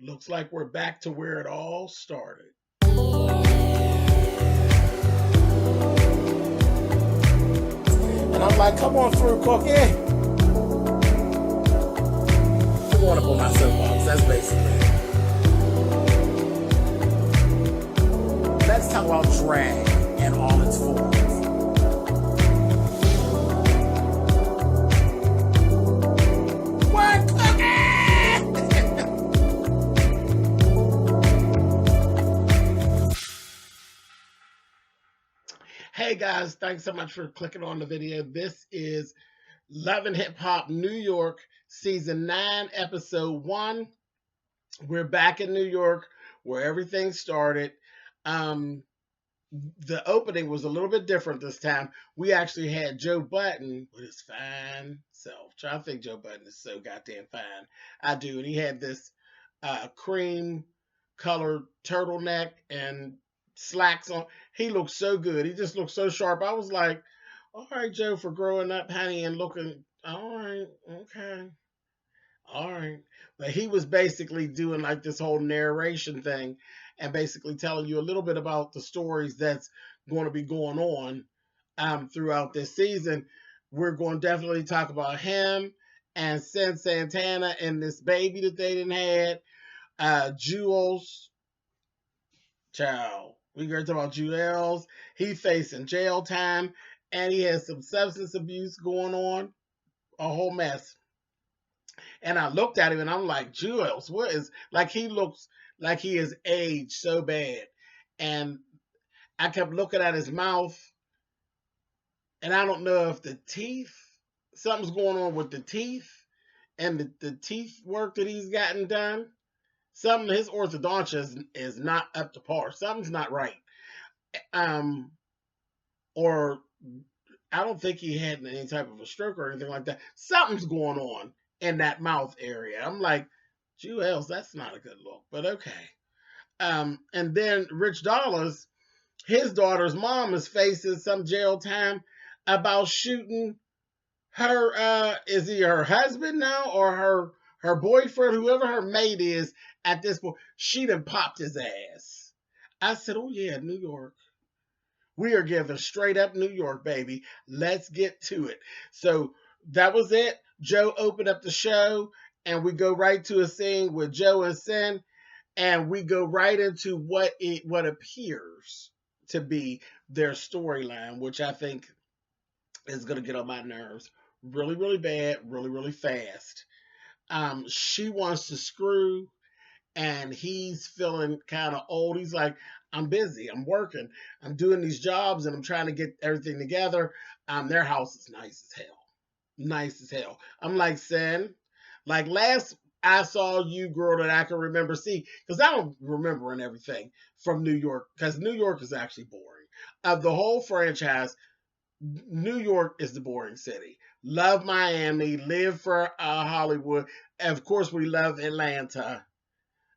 Looks like we're back to where it all started. And I'm like, come on through, Cookie. I'm going up on my soapbox. That's basically it. Let's talk about drag in all its forms. What, Cookie? Hey guys, thanks so much for clicking on the video. This is Love and Hip Hop New York, Season 9, Episode 1. We're back in New York where everything started. The opening was a little bit different this time. We actually had Joe Budden with his fine self. Try to think Joe Budden is so goddamn fine. I do. And he had this cream colored turtleneck and slacks on. He looked so good. He just looked so sharp. I was like, all right, Joe, for growing up, honey, and looking, all right, okay. All right. But he was basically doing like this whole narration thing and basically telling you a little bit about the stories that's going to be going on throughout this season. We're going to definitely talk about him and Cyn Santana and this baby that they didn't had. Juelz, child. We're going to talk about Juelz. He facing jail time and he has some substance abuse going on. A whole mess. And I looked at him and I'm like, Juelz, what is, like, he looks like he is aged so bad. And I kept looking at his mouth and I don't know if the teeth, something's going on with the teeth and the teeth work that he's gotten done. Something, his orthodontia is not up to par. Something's not right. Or I don't think he had any type of a stroke or anything like that. Something's going on in that mouth area. I'm like, Juelz, that's not a good look, but okay. And then Rich Dollars, his daughter's mom is facing some jail time about shooting her, is he her husband now or her boyfriend, whoever her mate is at this point. She done popped his ass. I said, oh yeah, New York. We are giving straight up New York, baby. Let's get to it. So that was it. Joe opened up the show, and we go right to a scene with Joe and Cyn, and we go right into what appears to be their storyline, which I think is going to get on my nerves really, really bad, really, really fast. She wants to screw, and he's feeling kind of old. He's like, I'm busy, I'm working, I'm doing these jobs, and I'm trying to get everything together. Their house is nice as hell. Nice as hell. I'm like, Cyn, like last I saw you, girl, that I can remember. See, because I don't remember and everything from New York, because New York is actually boring. Of the whole franchise, New York is the boring city. Love Miami, live for Hollywood. And of course, we love Atlanta.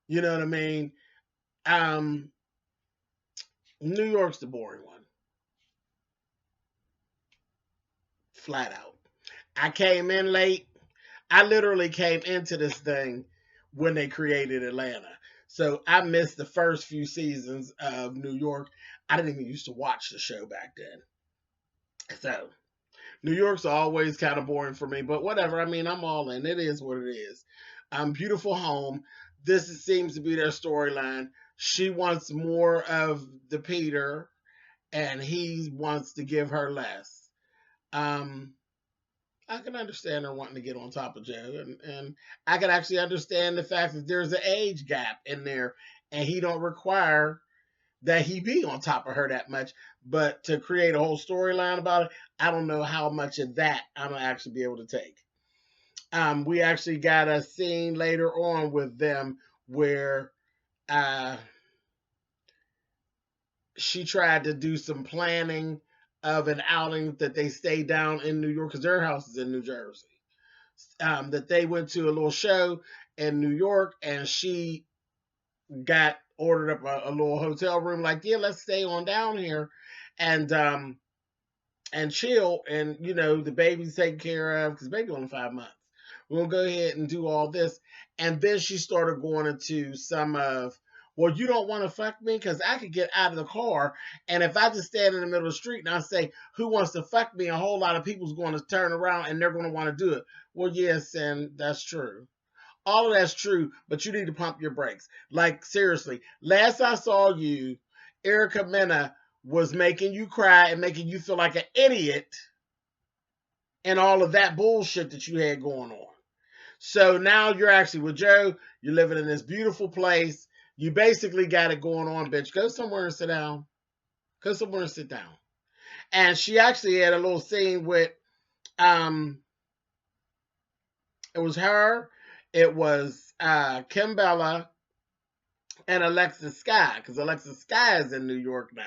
You know what I mean? New York's the boring one. Flat out. I came in late. I literally came into this thing when they created Atlanta. So I missed the first few seasons of New York. I didn't even used to watch the show back then. So New York's always kind of boring for me, but whatever. I mean, I'm all in. It is what it is. Beautiful home. This seems to be their storyline. She wants more of the Peter, and he wants to give her less. I can understand her wanting to get on top of Joe, and I can actually understand the fact that there's an age gap in there, and he don't require that he be on top of her that much. But to create a whole storyline about it, I don't know how much of that I'm gonna actually be able to take. We actually got a scene later on with them where she tried to do some planning of an outing that they stayed down in New York because their house is in New Jersey. That they went to a little show in New York, and she got ordered up a little hotel room. Like, yeah, let's stay on down here, and chill, and the baby's taken care of because baby only 5 months. We're going to go ahead and do all this. And then she started going into some of, well, you don't want to fuck me because I could get out of the car. And if I just stand in the middle of the street and I say, who wants to fuck me? A whole lot of people's going to turn around and they're going to want to do it. Well, yes, and that's true. All of that's true, but you need to pump your brakes. Like, seriously, last I saw you, Erica Mena was making you cry and making you feel like an idiot and all of that bullshit that you had going on. So now you're actually with Joe. You're living in this beautiful place. You basically got it going on, bitch. Go somewhere and sit down. Go somewhere and sit down. And she actually had a little scene with, it was her, it was Kim Bella, and Alexis Skyy, because Alexis Skyy is in New York now.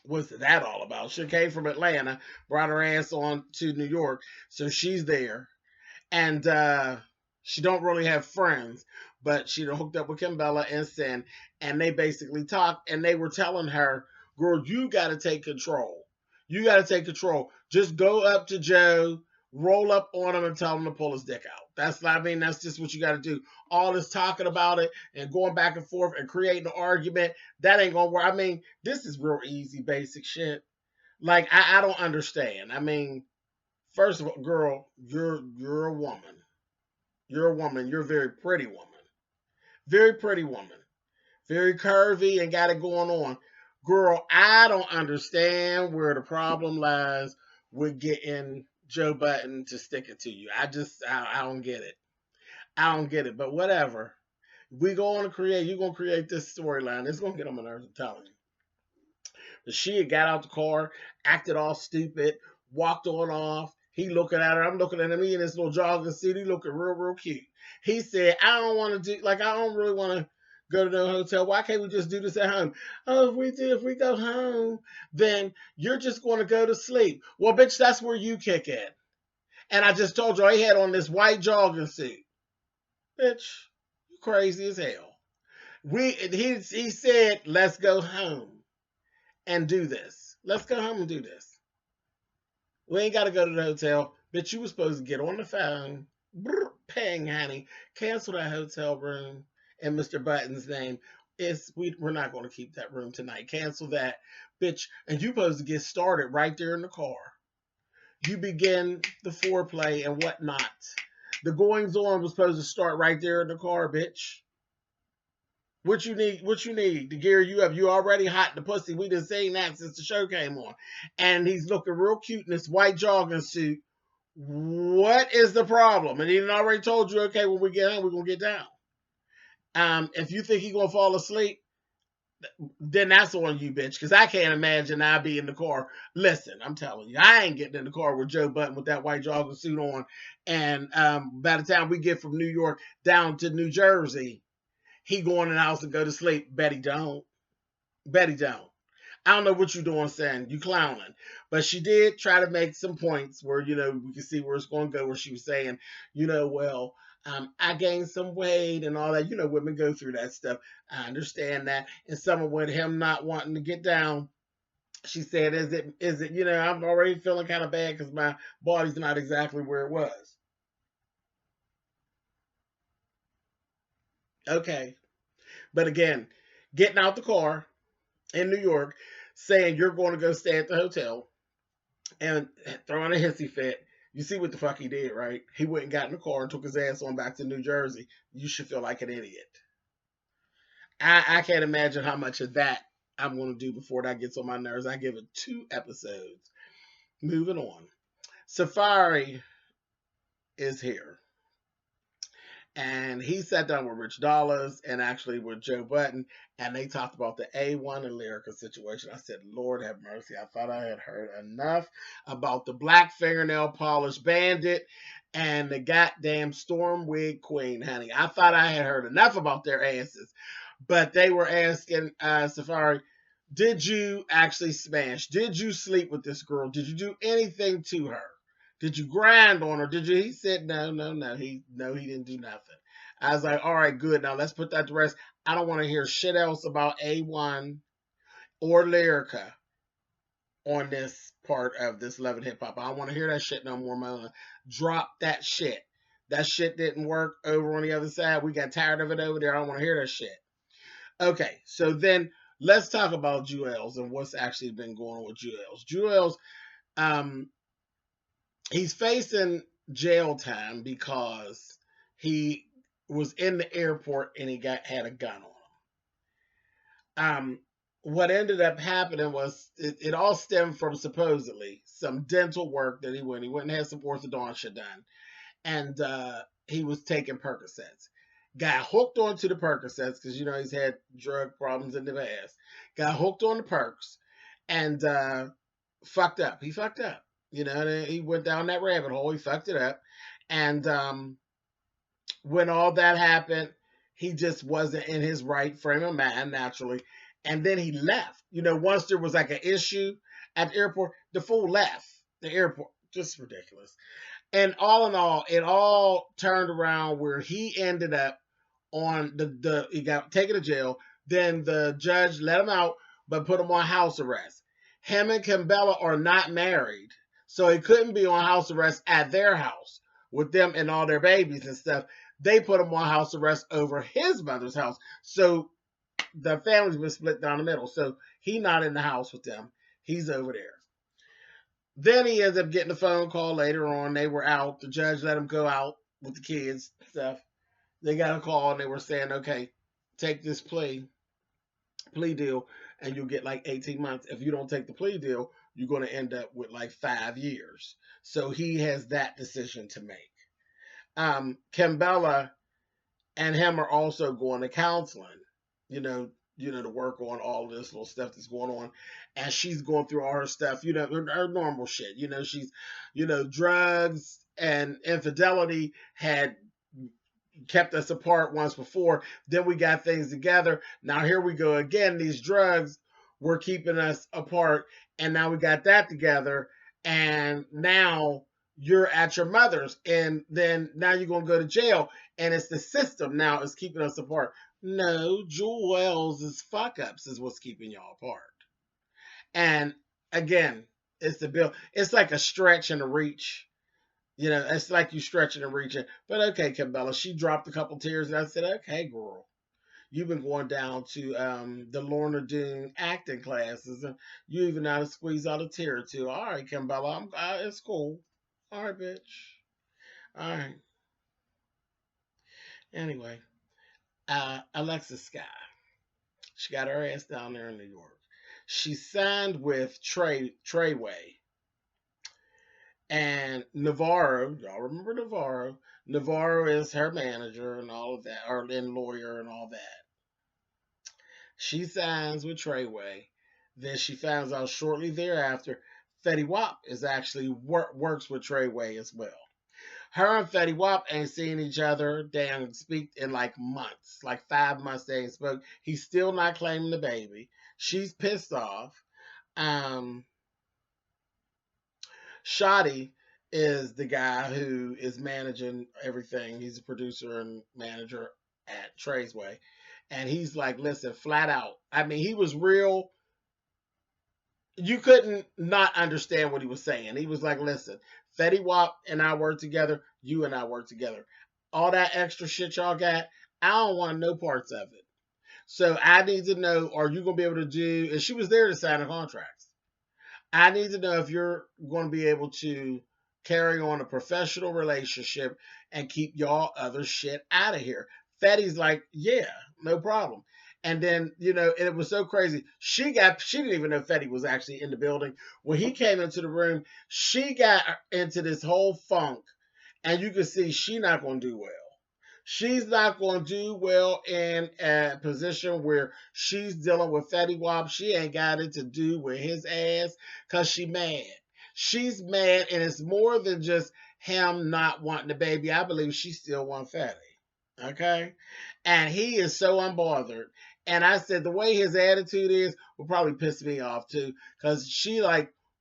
What's that all about? She came from Atlanta, brought her ass on to New York, so she's there. And she don't really have friends, but she hooked up with Kim Bella and Cyn, and they basically talked, and they were telling her, girl, you got to take control. You got to take control. Just go up to Joe, roll up on him, and tell him to pull his dick out. That's just what you got to do. All this talking about it and going back and forth and creating an argument, that ain't gonna work. I mean, this is real easy, basic shit. Like, I don't understand. I mean, first of all, girl, you're a woman. You're a woman. You're a very pretty woman. Very pretty woman. Very curvy and got it going on. Girl, I don't understand where the problem lies with getting Joe Budden to stick it to you. I don't get it. I don't get it. But whatever. You're going to create this storyline. It's going to get on my nerves, I'm telling you. But she had got out the car, acted all stupid, walked on off. He looking at her. I'm looking at him. He in this little jogging suit. He looking real, real cute. He said, I don't really want to go to the hotel. Why can't we just do this at home? Oh, if we go home, then you're just going to go to sleep. Well, bitch, that's where you kick in. And I just told you, he had on this white jogging suit. Bitch, you crazy as hell. He said, let's go home and do this. Let's go home and do this. We ain't got to go to the hotel. Bitch, you were supposed to get on the phone. Pang, honey. Cancel that hotel room in Mr. Button's name. We're not going to keep that room tonight. Cancel that. Bitch, and you supposed to get started right there in the car. You begin the foreplay and whatnot. The goings on was supposed to start right there in the car, bitch. What you need to gear you up? You already hot in the pussy. We been saying that since the show came on. And he's looking real cute in this white jogging suit. What is the problem? And he already told you, okay, when we get home, we're going to get down. If you think he's going to fall asleep, then that's on you, bitch. Because I can't imagine I'd be in the car. Listen, I'm telling you, I ain't getting in the car with Joe Budden with that white jogging suit on. And by the time we get from New York down to New Jersey, he going in the house and go to sleep. Betty don't. Betty don't. I don't know what you're doing, Cyn. You clowning. But she did try to make some points where, we can see where it's going to go, where she was saying, I gained some weight and all that. Women go through that stuff. I understand that. And someone with him not wanting to get down, she said, is it, I'm already feeling kind of bad because my body's not exactly where it was. Okay. But again, getting out the car in New York, saying you're going to go stay at the hotel and throwing a hissy fit. You see what the fuck he did, right? He went and got in the car and took his ass on back to New Jersey. You should feel like an idiot. I can't imagine how much of that I'm going to do before that gets on my nerves. I give it 2 episodes. Moving on. Safaree is here. And he sat down with Rich Dollars and actually with Joe Budden, and they talked about the A1 and Lyrica situation. I said, Lord have mercy. I thought I had heard enough about the black fingernail polish bandit and the goddamn storm wig queen, honey. I thought I had heard enough about their asses. But they were asking Safaree, did you actually smash? Did you sleep with this girl? Did you do anything to her? Did you grind on her? Did you? He said, no. He didn't do nothing. I was like, all right, good. Now let's put that to rest. I don't want to hear shit else about A1 or Lyrica on this part of this Love and Hip Hop. I don't want to hear that shit no more, Mona. Drop that shit. That shit didn't work over on the other side. We got tired of it over there. I don't want to hear that shit. Okay, so then let's talk about Juelz and what's actually been going on with Juelz. Juelz, he's facing jail time because he was in the airport and he had a gun on him. What ended up happening was it all stemmed from supposedly some dental work that he went and had some orthodontia done, and he was taking Percocets. Got hooked onto the Percocets because he's had drug problems in the past. Got hooked on the perks and fucked up. He fucked up. He went down that rabbit hole. He fucked it up, and when all that happened, he just wasn't in his right frame of mind naturally. And then he left. Once there was like an issue at the airport, the fool left the airport. Just ridiculous. And all in all, it all turned around where he ended up on he got taken to jail. Then the judge let him out, but put him on house arrest. Him and Kimbella are not married, so he couldn't be on house arrest at their house with them and all their babies and stuff. They put him on house arrest over his mother's house. So the family's been split down the middle. So he's not in the house with them. He's over there. Then he ends up getting a phone call later on. They were out. The judge let him go out with the kids and stuff. They got a call and they were saying, okay, take this plea deal and you'll get like 18 months. If you don't take the plea deal, you're going to end up with like 5 years. So he has that decision to make. Kimbella and him are also going to counseling, to work on all this little stuff that's going on. And she's going through all her stuff, her normal shit. She's, drugs and infidelity had kept us apart once before. Then we got things together. Now here we go again. These drugs were keeping us apart. And now we got that together. And now you're at your mother's. And then now you're going to go to jail. And it's the system now is keeping us apart. No, Juelz' fuck ups is what's keeping y'all apart. And again, it's the bill. It's like a stretch and a reach. It's like you stretching and reaching. But okay, Kimbella, she dropped a couple tears, and I said, okay, girl, you've been going down to the Lorna Doone acting classes, and you even know how to squeeze out a tear or two. All right, Kimbella, it's cool. All right, bitch. All right. Anyway, Alexis Skyy, she got her ass down there in New York. She signed with Treyway. And Navarro, y'all remember Navarro? Navarro is her manager and all of that, or then lawyer and all that. She signs with Treyway. Then she finds out shortly thereafter, Fetty Wap is actually works with Treyway as well. Her and Fetty Wap ain't seen each other. They ain't speak in like months, like 5 months they ain't spoke. He's still not claiming the baby. She's pissed off. Shotty is the guy who is managing everything. He's a producer and manager at Treyway. And he's like, listen, flat out. I mean, he was real. You couldn't not understand what he was saying. He was like, listen, Fetty Wap and I work together. You and I work together. All that extra shit y'all got, I don't want no parts of it. So I need to know, are you going to be able to do, and she was there to sign a contract. I need to know if you're going to be able to carry on a professional relationship and keep y'all other shit out of here. Fetty's like, yeah, no problem. And then, it was so crazy. She didn't even know Fetty was actually in the building. When he came into the room, she got into this whole funk. And you can see she not going to do well. She's not going to do well in a position where she's dealing with Fetty Wap. She ain't got it to do with his ass because she mad. She's mad, and it's more than just him not wanting the baby. I believe she still wants Fetty. Okay? And he is so unbothered. And I said the way his attitude is will probably piss me off too because she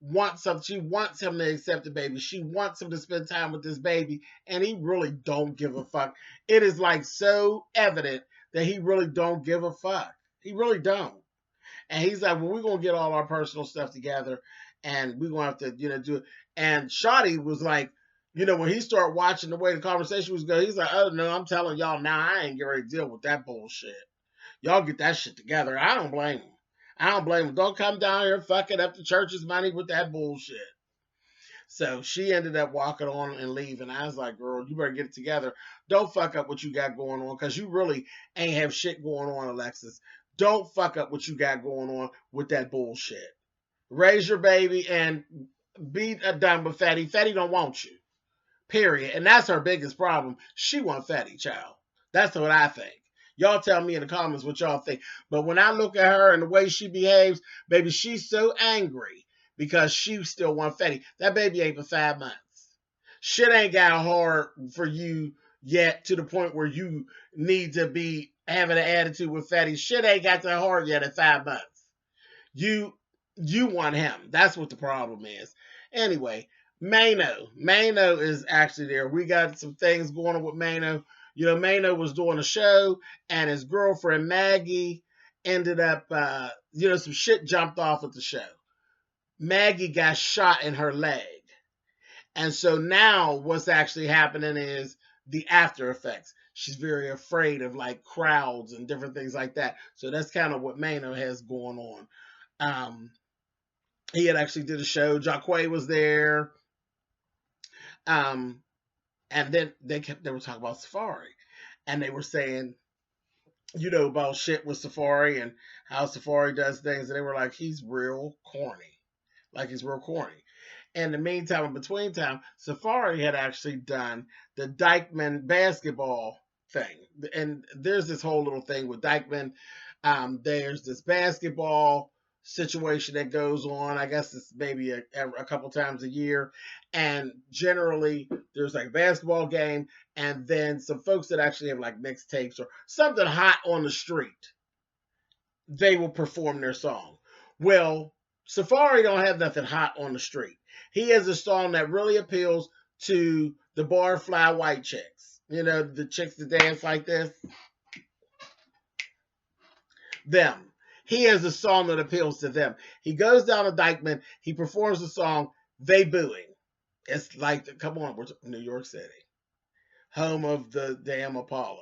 wants him. She wants him to accept the baby. She wants him to spend time with this baby, and he really don't give a fuck. It is so evident that he really don't give a fuck. He really don't. And he's like, well, we're gonna get all our personal stuff together, and we're gonna have to, do it. And Shotty was like, when he started watching the way the conversation was going, he's like, oh no, I'm telling y'all now, I ain't getting ready to deal with that bullshit. Y'all get that shit together. I don't blame him. I don't blame him. Don't come down here fucking up the church's money with that bullshit. So she ended up walking on and leaving. I was like, girl, you better get it together. Don't fuck up what you got going on, because you really ain't have shit going on, Alexis. Don't fuck up what you got going on with that bullshit. Raise your baby and be done with Fatty. Fatty don't want you. Period. And that's her biggest problem. She want Fatty, child. That's what I think. Y'all tell me in the comments what y'all think. But when I look at her and the way she behaves, baby, she's so angry because she still want Fatty. That baby ain't for 5 months. Shit ain't got hard for you yet to the point where you need to be having an attitude with Fatty. Shit ain't got that hard yet at 5 months. You want him. That's what the problem is. Anyway, Mano is actually there. We got some things going on with Mano. Mano was doing a show, and his girlfriend Maggie ended up, some shit jumped off at the show. Maggie got shot in her leg. And so now what's actually happening is the after effects. She's very afraid of like crowds and different things like that. So that's kind of what Mano has going on. He had actually did a show. Jacquay was there. And then they were talking about Safaree. And they were saying, about shit with Safaree and how Safaree does things. And they were like, he's real corny. Like, he's real corny. In the meantime, in between time, Safaree had actually done the Dykeman basketball thing. And there's this whole little thing with Dykeman. There's this basketball situation that goes on. I guess it's maybe a couple times a year. And generally, there's like a basketball game, and then some folks that actually have like mixtapes or something hot on the street, they will perform their song. Well, Safaree don't have nothing hot on the street. He has a song that really appeals to the barfly white chicks. The chicks that dance like this. Them. He has a song that appeals to them. He goes down to Dykeman. He performs the song. They booing. It's like, come on, we're New York City, home of the damn Apollo.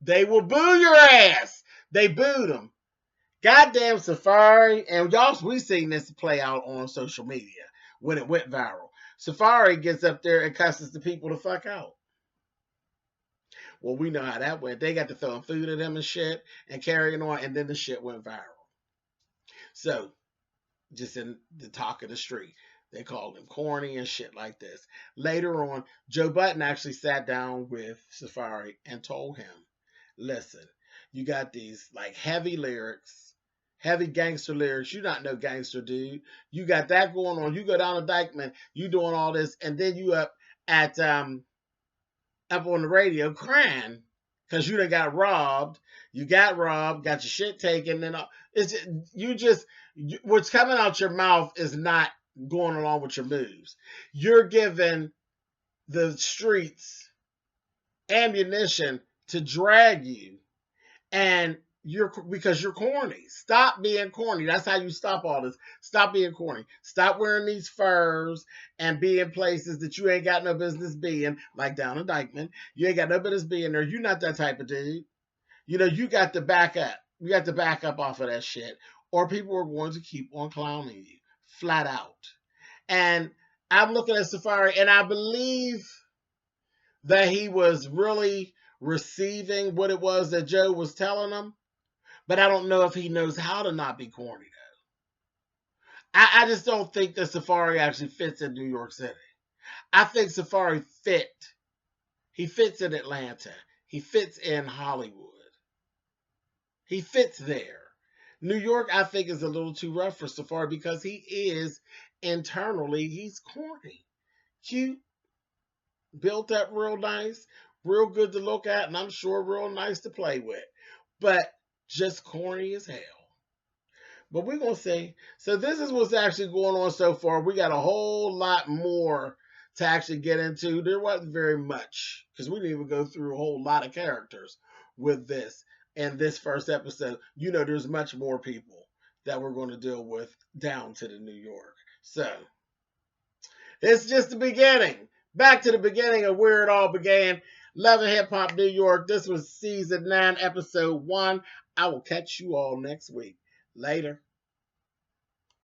They will boo your ass. They booed him. Goddamn Safaree, and y'all, we seen this play out on social media when it went viral. Safaree gets up there and cusses the people the fuck out. Well, we know how that went. They got to throwing food at him and shit and carrying on, and then the shit went viral. So, just in the talk of the street, they called him corny and shit like this. Later on, Joe Budden actually sat down with Safaree and told him, listen, you got these like heavy lyrics, heavy gangster lyrics. You're not no gangster, dude. You got that going on. You go down to Dykeman, you doing all this, and then you up at up on the radio crying because you done got robbed. You got robbed, got your shit taken, and it's what's coming out your mouth is not going along with your moves. You're giving the streets ammunition to drag you, and because you're corny. Stop being corny. That's how you stop all this. Stop being corny. Stop wearing these furs and being places that you ain't got no business being, like down in Dykeman. You ain't got no business being there. You're not that type of dude. You got to back up. You got to back up off of that shit, or people are going to keep on clowning you flat out. And I'm looking at Safaree, and I believe that he was really receiving what it was that Joe was telling him. But I don't know if he knows how to not be corny, though. I just don't think that Safaree actually fits in New York City. I think Safaree fit. He fits in Atlanta. He fits in Hollywood. He fits there. New York, I think, is a little too rough for Safaree because he is internally, he's corny. Cute, built up real nice, real good to look at, and I'm sure real nice to play with. But just corny as hell. But we're going to see. So this is what's actually going on so far. We got a whole lot more to actually get into. There wasn't very much because we didn't even go through a whole lot of characters with this. In this first episode, there's much more people that we're going to deal with down to the New York. So, it's just the beginning. Back to the beginning of where it all began. Love and Hip Hop New York. This was season 9, episode 1. I will catch you all next week. Later.